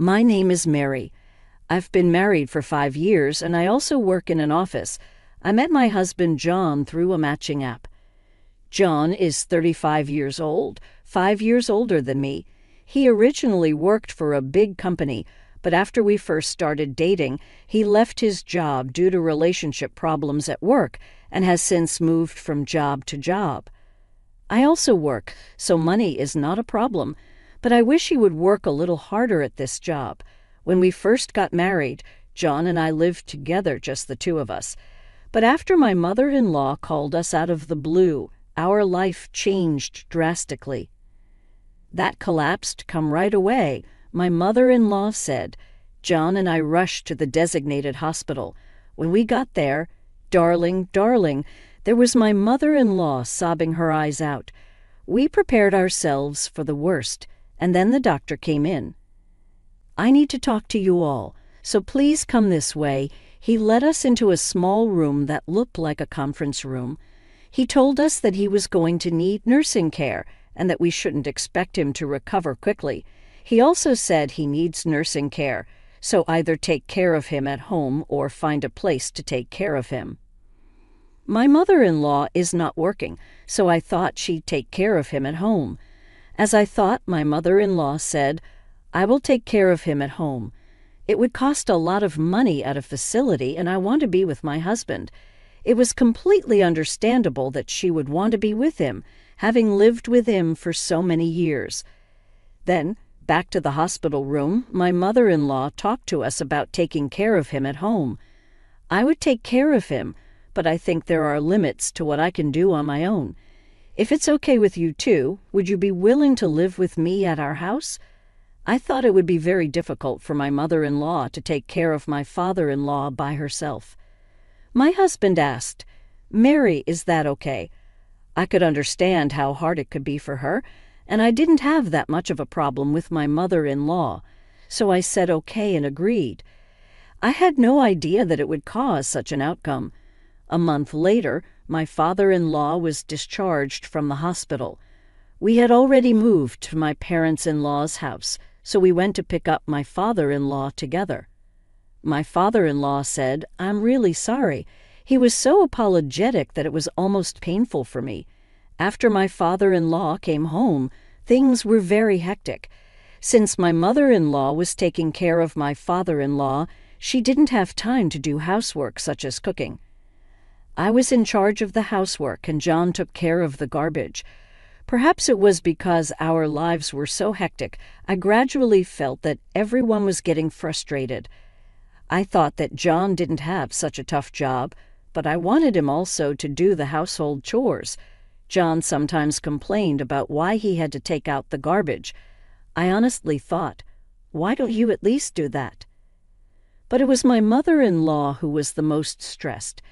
My name is Mary. I've been married for 5 years, and I also work in an office. I met my husband John through a matching app. John is 35 years old, 5 years older than me. He originally worked for a big company, but after we first started dating, he left his job due to relationship problems at work and has since moved from job to job. I also work, so money is not a problem, but I wish he would work a little harder at this job. When we first got married, John and I lived together, just the two of us. But after my mother-in-law called us out of the blue, our life changed drastically. That collapsed come right away, my mother-in-law said. John and I rushed to the designated hospital. When we got there, darling, there was my mother-in-law sobbing her eyes out. We prepared ourselves for the worst, and then the doctor came in. I need to talk to you all, so please come this way. He led us into a small room that looked like a conference room. He told us that he was going to need nursing care and that we shouldn't expect him to recover quickly. He also said he needs nursing care, so either take care of him at home or find a place to take care of him. My mother-in-law is not working, so I thought she'd take care of him at home. As I thought, my mother-in-law said, I will take care of him at home. It would cost a lot of money at a facility, and I want to be with my husband. It was completely understandable that she would want to be with him, having lived with him for so many years. Then, back to the hospital room, my mother-in-law talked to us about taking care of him at home. I would take care of him, but I think there are limits to what I can do on my own. If it's okay with you too, would you be willing to live with me at our house? I thought it would be very difficult for my mother-in-law to take care of my father-in-law by herself. My husband asked, Mary, is that okay? I could understand how hard it could be for her, and I didn't have that much of a problem with my mother-in-law, so I said okay and agreed. I had no idea that it would cause such an outcome. A month later, my father-in-law was discharged from the hospital. We had already moved to my parents-in-law's house, so we went to pick up my father-in-law together. My father-in-law said, I'm really sorry. He was so apologetic that it was almost painful for me. After my father-in-law came home, things were very hectic. Since my mother-in-law was taking care of my father-in-law, she didn't have time to do housework such as cooking. I was in charge of the housework, and John took care of the garbage. Perhaps it was because our lives were so hectic, I gradually felt that everyone was getting frustrated. I thought that John didn't have such a tough job, but I wanted him also to do the household chores. John sometimes complained about why he had to take out the garbage. I honestly thought, why don't you at least do that? But it was my mother-in-law who was the most stressed.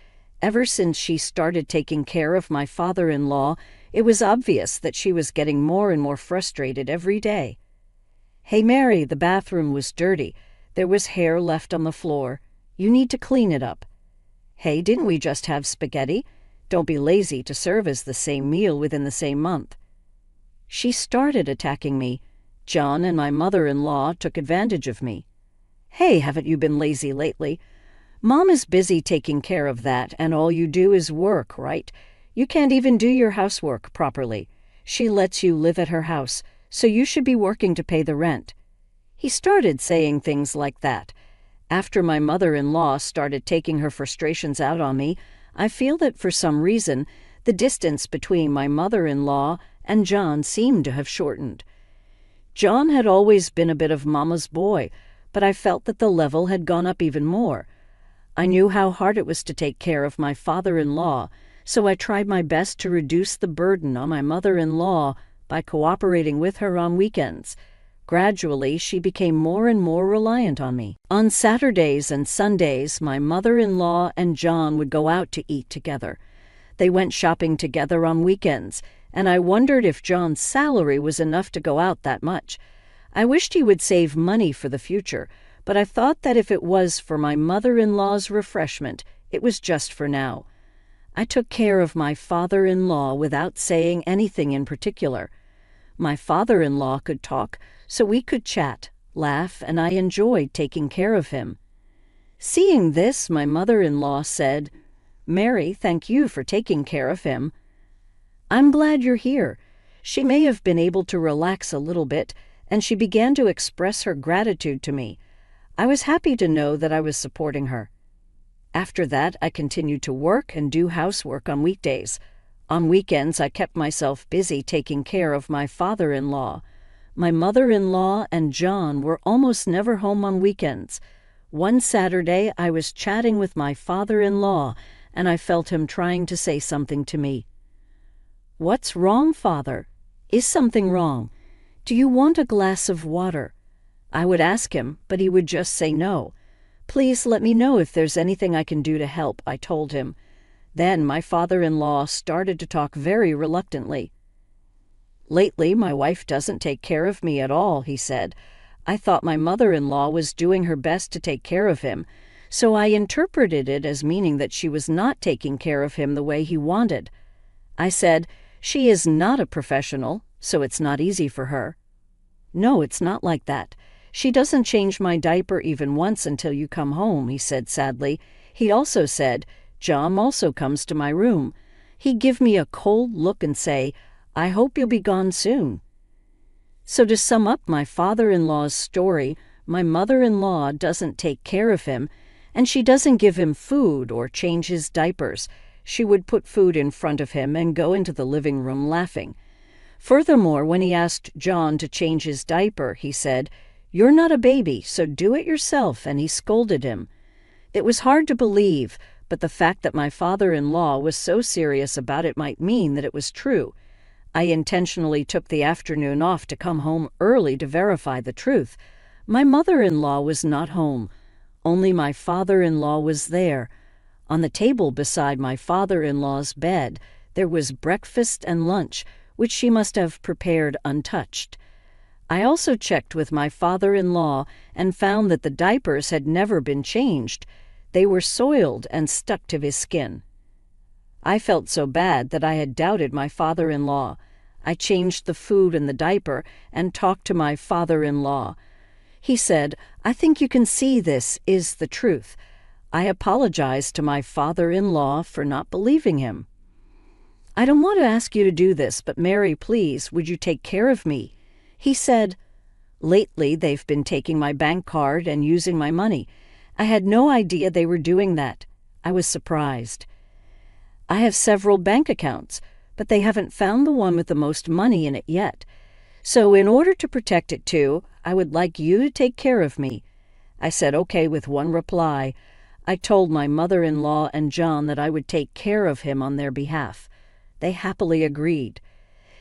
Ever since she started taking care of my father-in-law, it was obvious that she was getting more and more frustrated every day. Hey, Mary, the bathroom was dirty. There was hair left on the floor. You need to clean it up. Hey, didn't we just have spaghetti? Don't be lazy to serve us the same meal within the same month. She started attacking me. John and my mother-in-law took advantage of me. Hey, haven't you been lazy lately? Mom is busy taking care of that, and all you do is work, right? You can't even do your housework properly. She lets you live at her house, so you should be working to pay the rent. He started saying things like that. After my mother-in-law started taking her frustrations out on me, I feel that for some reason, the distance between my mother-in-law and John seemed to have shortened. John had always been a bit of mama's boy, but I felt that the level had gone up even more. I knew how hard it was to take care of my father-in-law, so I tried my best to reduce the burden on my mother-in-law by cooperating with her on weekends. Gradually, she became more and more reliant on me. On Saturdays and Sundays, my mother-in-law and John would go out to eat together. They went shopping together on weekends, and I wondered if John's salary was enough to go out that much. I wished he would save money for the future, but I thought that if it was for my mother-in-law's refreshment, it was just for now. I took care of my father-in-law without saying anything in particular. My father-in-law could talk, so we could chat, laugh, and I enjoyed taking care of him. Seeing this, my mother-in-law said, "Mary, thank you for taking care of him." "I'm glad you're here." She may have been able to relax a little bit, and she began to express her gratitude to me. I was happy to know that I was supporting her. After that, I continued to work and do housework on weekdays. On weekends, I kept myself busy taking care of my father-in-law. My mother-in-law and John were almost never home on weekends. One Saturday, I was chatting with my father-in-law, and I felt him trying to say something to me. "What's wrong, Father? Is something wrong? Do you want a glass of water?" I would ask him, but he would just say no. "Please let me know if there's anything I can do to help," I told him. Then my father-in-law started to talk very reluctantly. "Lately, my wife doesn't take care of me at all," he said. I thought my mother-in-law was doing her best to take care of him, so I interpreted it as meaning that she was not taking care of him the way he wanted. I said, "She is not a professional, so it's not easy for her." "No, it's not like that. She doesn't change my diaper even once until you come home," he said sadly. He also said, "John also comes to my room. He'd give me a cold look and say, 'I hope you'll be gone soon.'" So to sum up my father-in-law's story, my mother-in-law doesn't take care of him, and she doesn't give him food or change his diapers. She would put food in front of him and go into the living room laughing. Furthermore, when he asked John to change his diaper, he said, "You're not a baby, so do it yourself," and he scolded him. It was hard to believe, but the fact that my father-in-law was so serious about it might mean that it was true. I intentionally took the afternoon off to come home early to verify the truth. My mother-in-law was not home. Only my father-in-law was there. On the table beside my father-in-law's bed, there was breakfast and lunch, which she must have prepared untouched. I also checked with my father-in-law and found that the diapers had never been changed. They were soiled and stuck to his skin. I felt so bad that I had doubted my father-in-law. I changed the food and the diaper and talked to my father-in-law. He said, "I think you can see this is the truth." I apologized to my father-in-law for not believing him. "I don't want to ask you to do this, but Mary, please, would you take care of me?" He said, "Lately they've been taking my bank card and using my money. I had no idea they were doing that." I was surprised. "I have several bank accounts, but they haven't found the one with the most money in it yet. So in order to protect it too, I would like you to take care of me." I said okay with one reply. I told my mother-in-law and John that I would take care of him on their behalf. They happily agreed.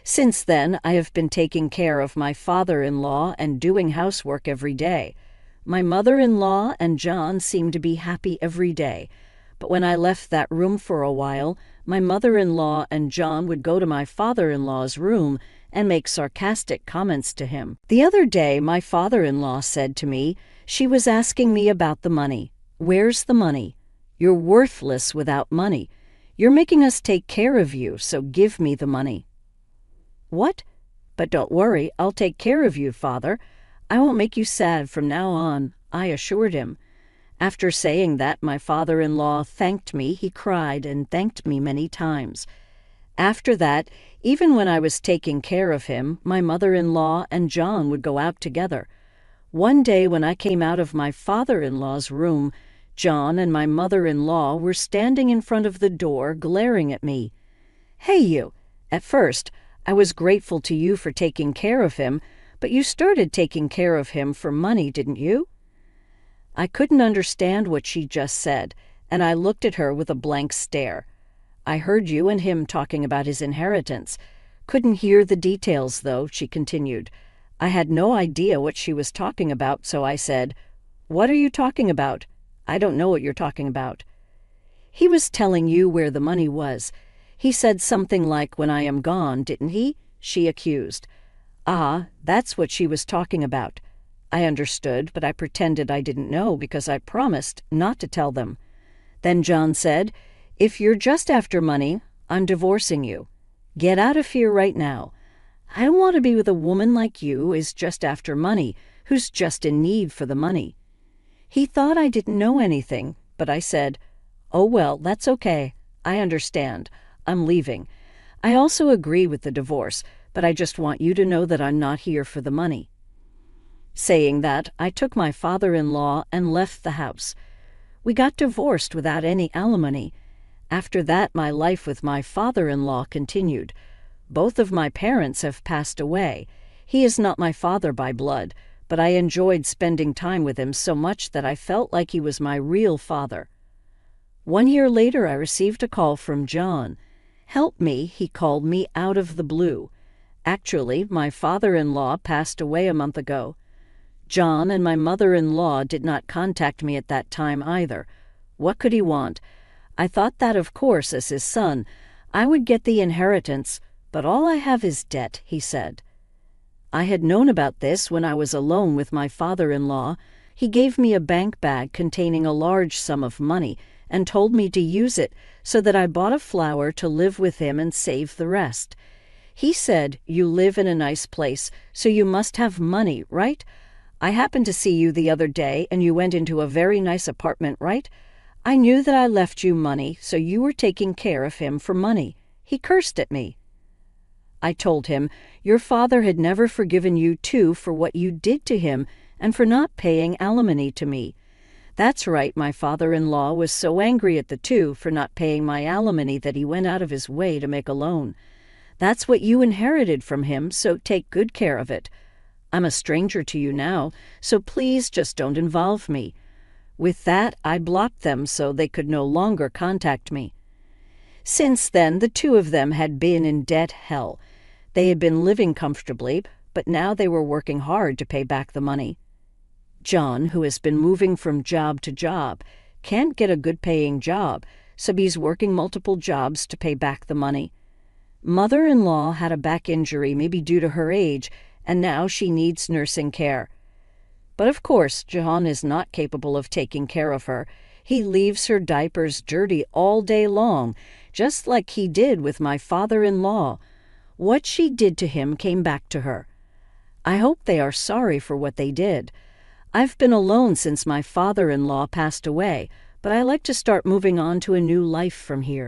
Since then, I have been taking care of my father-in-law and doing housework every day. My mother-in-law and John seem to be happy every day. But when I left that room for a while, my mother-in-law and John would go to my father-in-law's room and make sarcastic comments to him. The other day, my father-in-law said to me, she was asking me about the money. "Where's the money? You're worthless without money. You're making us take care of you, so give me the money." "What? But don't worry, I'll take care of you, Father. I won't make you sad from now on," I assured him. After saying that, my father-in-law thanked me. He cried and thanked me many times. After that, even when I was taking care of him, my mother-in-law and John would go out together. One day when I came out of my father-in-law's room, John and my mother-in-law were standing in front of the door glaring at me. "Hey, you! At first, I was grateful to you for taking care of him, but you started taking care of him for money, didn't you?" I couldn't understand what she just said, and I looked at her with a blank stare. "I heard you and him talking about his inheritance. Couldn't hear the details, though," she continued. I had no idea what she was talking about, so I said, "What are you talking about? I don't know what you're talking about." "He was telling you where the money was. He said something like, 'when I am gone,' didn't he?" she accused. "Ah, that's what she was talking about." I understood, but I pretended I didn't know because I promised not to tell them. Then John said, "If you're just after money, I'm divorcing you. Get out of here right now. I don't want to be with a woman like you who is just after money, who's just in need for the money. He thought I didn't know anything, but I said, "Oh well, that's okay. I understand. I'm leaving. I also agree with the divorce, but I just want you to know that I'm not here for the money." Saying that, I took my father-in-law and left the house. We got divorced without any alimony. After that, my life with my father-in-law continued. Both of my parents have passed away. He is not my father by blood, but I enjoyed spending time with him so much that I felt like he was my real father. 1 year later, I received a call from John. "Help me," he called me out of the blue. Actually, my father-in-law passed away a month ago. John and my mother-in-law did not contact me at that time either. What could he want? I thought that, of course, as his son, I would get the inheritance, but all I have is debt, he said. I had known about this when I was alone with my father-in-law. He gave me a bank bag containing a large sum of money and told me to use it so that I bought a flower to live with him and save the rest. He said, "You live in a nice place, so you must have money, right? I happened to see you the other day and you went into a very nice apartment, right? I knew that I left you money, so you were taking care of him for money." He cursed at me. I told him, "Your father had never forgiven you too for what you did to him and for not paying alimony to me." That's right, my father-in-law was so angry at the two for not paying my alimony that he went out of his way to make a loan. "That's what you inherited from him, so take good care of it. I'm a stranger to you now, so please just don't involve me." With that, I blocked them so they could no longer contact me. Since then, the two of them had been in debt hell. They had been living comfortably, but now they were working hard to pay back the money. John, who has been moving from job to job, can't get a good-paying job, so he's working multiple jobs to pay back the money. Mother-in-law had a back injury, maybe due to her age, and now she needs nursing care. But of course, John is not capable of taking care of her. He leaves her diapers dirty all day long, just like he did with my father-in-law. What she did to him came back to her. I hope they are sorry for what they did. I've been alone since my father-in-law passed away, but I like to start moving on to a new life from here.